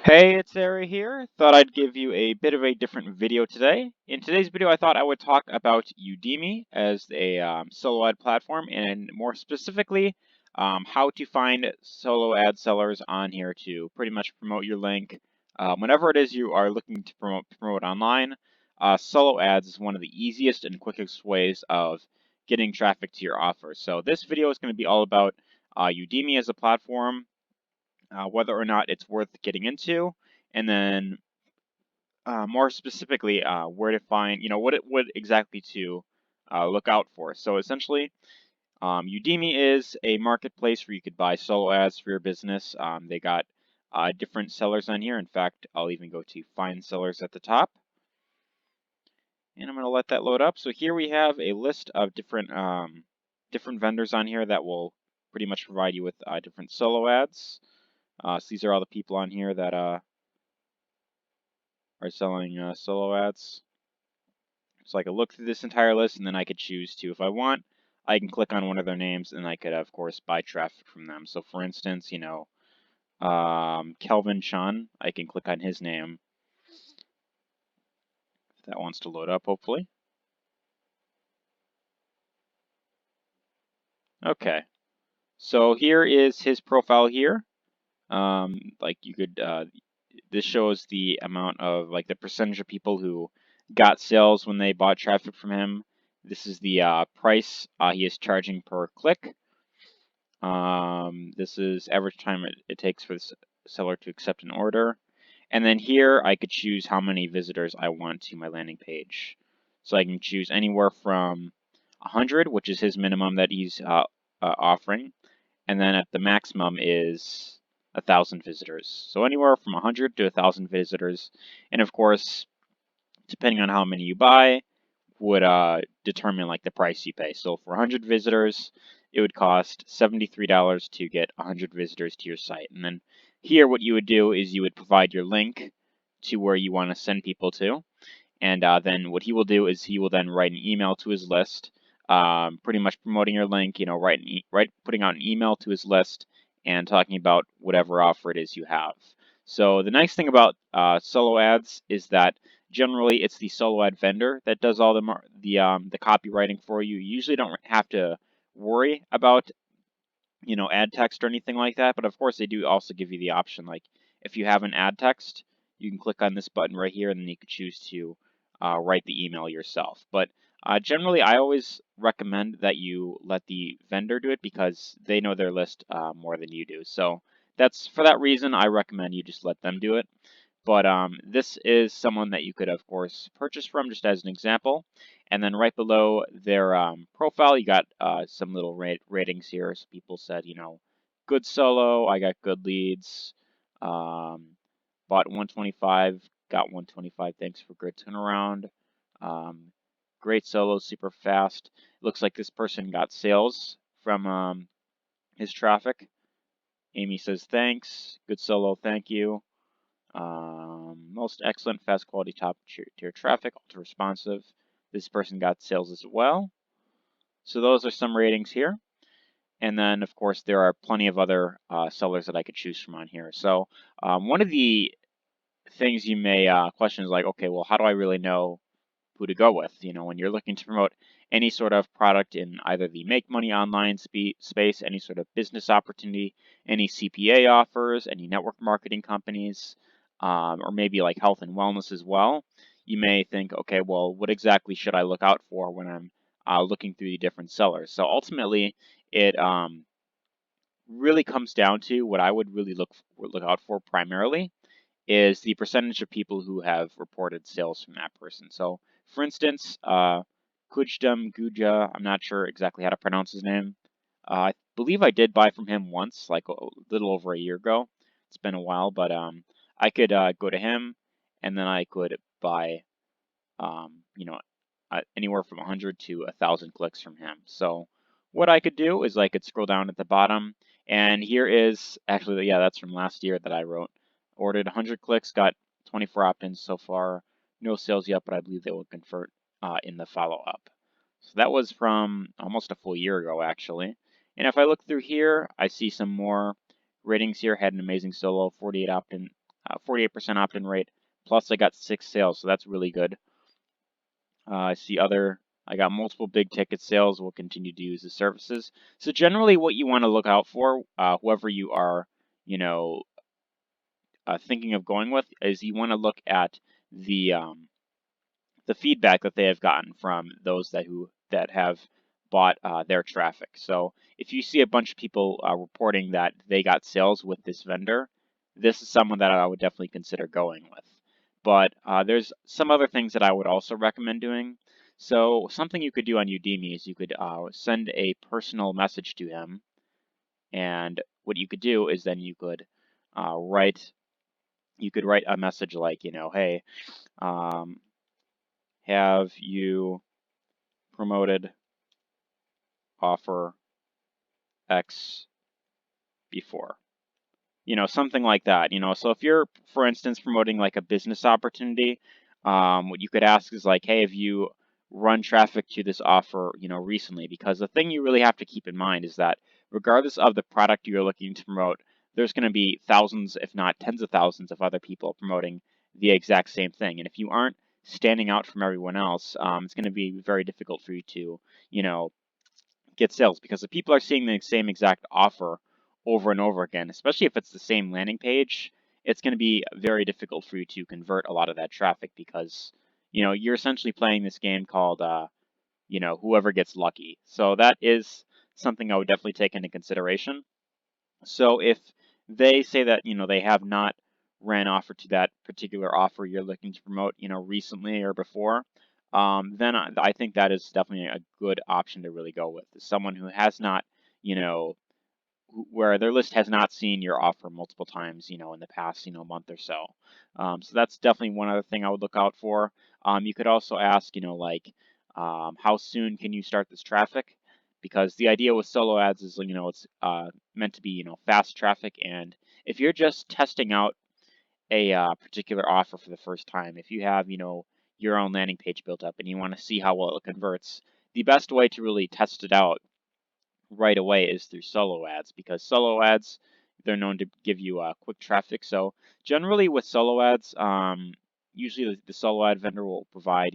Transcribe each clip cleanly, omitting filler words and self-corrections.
Hey, it's Ari here. Thought I'd give you a bit of a different video today. In today's video, I thought I would talk about Udimi as a solo ad platform, and more specifically, how to find solo ad sellers on here to pretty much promote your link. Whenever it is you are looking to promote online, solo ads is one of the easiest and quickest ways of getting traffic to your offer. So this video is going to be all about Udimi as a platform, whether or not it's worth getting into, and then more specifically, where to find, what exactly to look out for. So essentially, Udemy is a marketplace where you could buy solo ads for your business. They got different sellers on here. In fact, I'll even go to find sellers at the top, and I'm going to let that load up. So here we have a list of different vendors on here that will pretty much provide you with different solo ads. So these are all the people on here that are selling solo ads. So I could look through this entire list, and then I could choose to, if I want, I can click on one of their names, and I could, of course, buy traffic from them. So for instance, Kelvin Chun, I can click on his name if that wants to load up, hopefully. Okay, so here is his profile here. Like you could, this shows the amount of, like, the percentage of people who got sales when they bought traffic from him. This is the price he is charging per click. This is average time it takes for the seller to accept an order. And then here I could choose how many visitors I want to my landing page. So I can choose anywhere from 100, which is his minimum that he's offering, and then at the maximum is 1,000 visitors. So anywhere from 100 to 1,000 visitors, and of course, depending on how many you buy, would determine like the price you pay. So for 100 visitors, it would cost $73 to get 100 visitors to your site. And then here, what you would do is you would provide your link to where you want to send people to. And then what he will do is he will then write an email to his list, pretty much promoting your link. Putting out an email to his list and talking about whatever offer it is you have. So the nice thing about solo ads is that generally it's the solo ad vendor that does all the copywriting for you. You usually don't have to worry about ad text or anything like that. But of course, they do also give you the option, like if you have an ad text, you can click on this button right here, and then you could choose to write the email yourself. But generally, I always recommend that you let the vendor do it because they know their list more than you do. So that's for that reason, I recommend you just let them do it. But this is someone that you could, of course, purchase from, just as an example. And then right below their profile, you got some little ratings here. So people said, good solo, I got good leads, bought 125, got 125, thanks for good turnaround. Um, Great solo, super fast. Looks like this person got sales from his traffic. Amy says, thanks, good solo, thank you. Most excellent, fast quality, top tier traffic, ultra responsive. This person got sales as well. So those are some ratings here. And then, of course, there are plenty of other sellers that I could choose from on here. So one of the things you may question is like, okay, well, how do I really know who to go with? When you're looking to promote any sort of product in either the make money online space, any sort of business opportunity, any CPA offers, any network marketing companies, or maybe like health and wellness as well, you may think, okay, well, what exactly should I look out for when I'm looking through the different sellers? So ultimately, it really comes down to what I would really look out for primarily is the percentage of people who have reported sales from that person. So, for instance, Kujdam Guja, I'm not sure exactly how to pronounce his name. I believe I did buy from him once, like a little over a year ago. It's been a while, but I could go to him, and then I could buy, um, you know, anywhere from 100 to 1,000 clicks from him. So what I could do is I could scroll down at the bottom, and here is actually, yeah, that's from last year that I wrote. Ordered 100 clicks, got 24 opt-ins so far. No sales yet, but I believe they will convert in the follow-up. So that was from almost a full year ago, actually. And if I look through here, I see some more ratings here. Had an amazing solo, 48 48% opt-in rate. Plus, I got 6 sales, so that's really good. I see I got multiple big ticket sales. Will continue to use the services. So generally, what you want to look out for, whoever you are, you know, thinking of going with, is you want to look at the feedback that they have gotten from those that have bought their traffic. So if you see a bunch of people reporting that they got sales with this vendor, this is someone that I would definitely consider going with. But there's some other things that I would also recommend doing. So something you could do on Udemy is you could send a personal message to him, and what you could do is then uh, write write a message like, hey, um, have you promoted offer X before? Something like that. So if you're, for instance, promoting like a business opportunity, what you could ask is like, hey, have you run traffic to this offer, recently? Because the thing you really have to keep in mind is that regardless of the product you're looking to promote, there's going to be thousands, if not tens of thousands of other people promoting the exact same thing. And if you aren't standing out from everyone else, it's going to be very difficult for you to, you know, get sales because if people are seeing the same exact offer over and over again, especially if it's the same landing page, it's going to be very difficult for you to convert a lot of that traffic because, you're essentially playing this game called, whoever gets lucky. So that is something I would definitely take into consideration. So if they say that, they have not ran offer to that particular offer you're looking to promote, recently or before, then I think that is definitely a good option to really go with. Someone who has not, you know, where their list has not seen your offer multiple times, in the past, month or so. So that's definitely one other thing I would look out for. You could also ask, how soon can you start this traffic? Because the idea with solo ads is, it's meant to be, fast traffic. And if you're just testing out a particular offer for the first time, if you have, your own landing page built up and you want to see how well it converts, the best way to really test it out right away is through solo ads because solo ads, they're known to give you quick traffic. So generally with solo ads, usually the solo ad vendor will provide,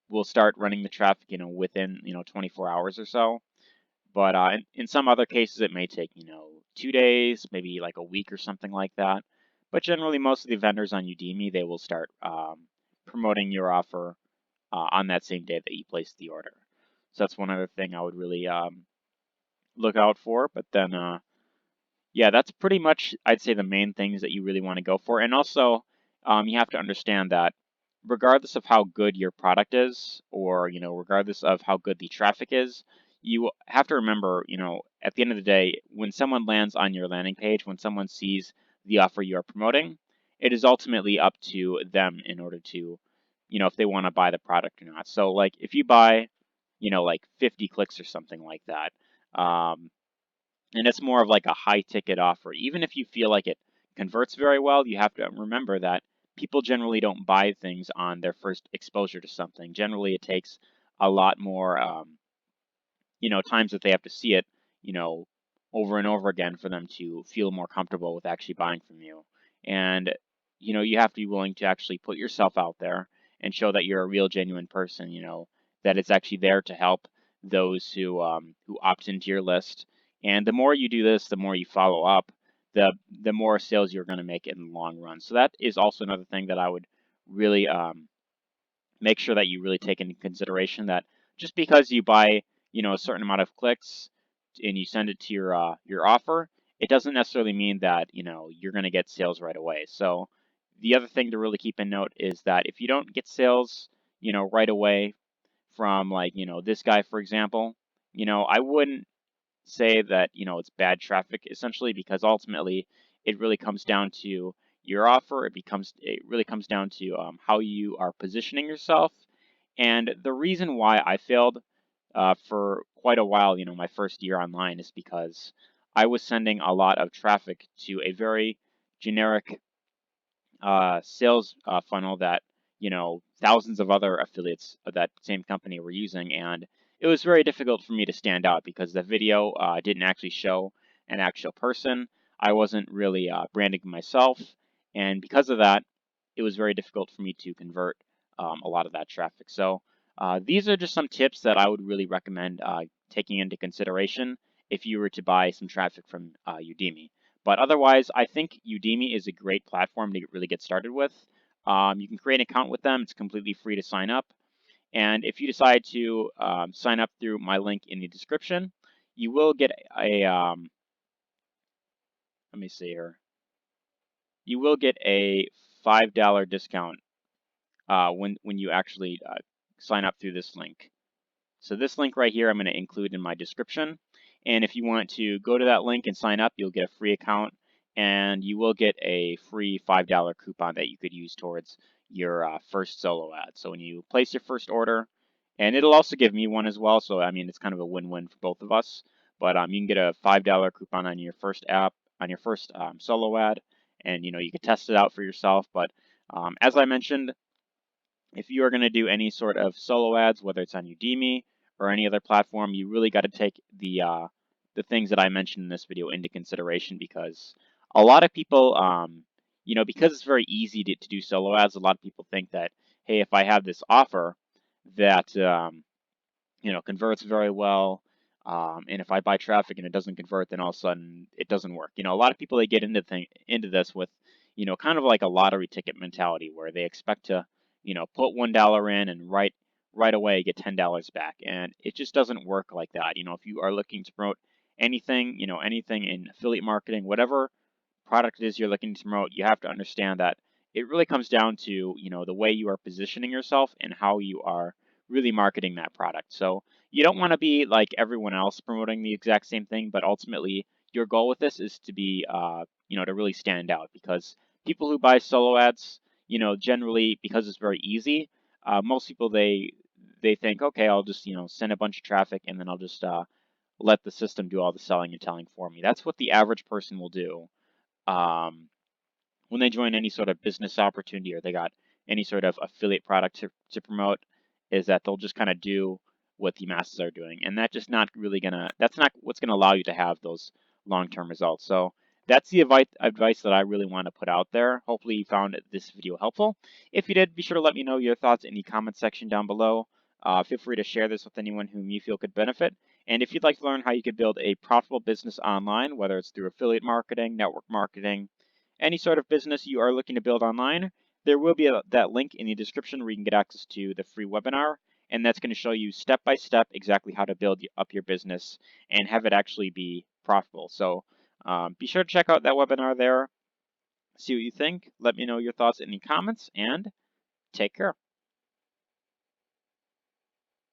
will start running the traffic, within 24 hours or so. But in some other cases, it may take 2 days, maybe like a week or something like that. But generally, most of the vendors on Udemy, they will start promoting your offer on that same day that you place the order. So that's one other thing I would really look out for. But then, yeah, that's pretty much, I'd say, the main things that you really want to go for. And also, you have to understand that regardless of how good your product is, or, regardless of how good the traffic is, you have to remember, at the end of the day, when someone lands on your landing page, when someone sees the offer you are promoting, it is ultimately up to them in order to, if they want to buy the product or not. So, like, if you buy, like 50 clicks or something like that, and it's more of like a high ticket offer. Even if you feel like it converts very well, you have to remember that people generally don't buy things on their first exposure to something. Generally, it takes a lot more, times that they have to see it, you know, over and over again for them to feel more comfortable with actually buying from you. And, you have to be willing to actually put yourself out there and show that you're a real, genuine person, that it's actually there to help those who opt into your list. And the more you do this, the more you follow up, the more sales you're going to make in the long run. So that is also another thing that I would really make sure that you really take into consideration that just because you buy, a certain amount of clicks and you send it to your offer, it doesn't necessarily mean that, you're going to get sales right away. So the other thing to really keep in note is that if you don't get sales, right away from like, this guy, for example, I wouldn't say that, it's bad traffic essentially because ultimately it really comes down to your offer. It really comes down to how you are positioning yourself. And the reason why I failed for quite a while, my first year online is because I was sending a lot of traffic to a very generic sales funnel that thousands of other affiliates of that same company were using, and it was very difficult for me to stand out because the video didn't actually show an actual person. I wasn't really branding myself, and because of that, it was very difficult for me to convert a lot of that traffic. So these are just some tips that I would really recommend taking into consideration if you were to buy some traffic from Udimi. But otherwise, I think Udimi is a great platform to really get started with. You can create an account with them. It's completely free to sign up. And if you decide to sign up through my link in the description, you will get a, let me see here, you will get a $5 discount when you actually sign up through this link. So this link right here I'm going to include in my description. And if you want to go to that link and sign up, you'll get a free account and you will get a free $5 coupon that you could use towards your first solo ad. So when you place your first order, and it'll also give me one as well. So I mean, it's kind of a win-win for both of us. But you can get a $5 coupon on your first solo ad, and you can test it out for yourself. But as I mentioned, if you are going to do any sort of solo ads, whether it's on Udimi or any other platform, you really got to take the things that I mentioned in this video into consideration, because a lot of people, because it's very easy to do solo ads, a lot of people think that, hey, if I have this offer that converts very well. And if I buy traffic and it doesn't convert, then all of a sudden it doesn't work. A lot of people, they get into this with, kind of like a lottery ticket mentality where they expect to, put $1 in and right away get $10 back, and it just doesn't work like that. If you are looking to promote anything, anything in affiliate marketing, whatever product it is you're looking to promote, you have to understand that it really comes down to, the way you are positioning yourself and how you are really marketing that product. So you don't want to be like everyone else promoting the exact same thing, but ultimately your goal with this is to be, to really stand out, because people who buy solo ads, generally, because it's very easy, most people, they think, okay, I'll just, send a bunch of traffic and then I'll just let the system do all the selling and telling for me. That's what the average person will do um, when they join any sort of business opportunity, or they got any sort of affiliate product to promote, is that they'll just kind of do what the masses are doing. And that's not what's gonna allow you to have those long-term results. So that's the advice that I really want to put out there. Hopefully you found this video helpful. If you did, be sure to let me know your thoughts in the comment section down below. Feel free to share this with anyone whom you feel could benefit. And if you'd like to learn how you could build a profitable business online, whether it's through affiliate marketing, network marketing, any sort of business you are looking to build online, there will be that link in the description where you can get access to the free webinar, and that's going to show you step by step exactly how to build up your business and have it actually be profitable. So be sure to check out that webinar there, see what you think, let me know your thoughts in the comments, and take care.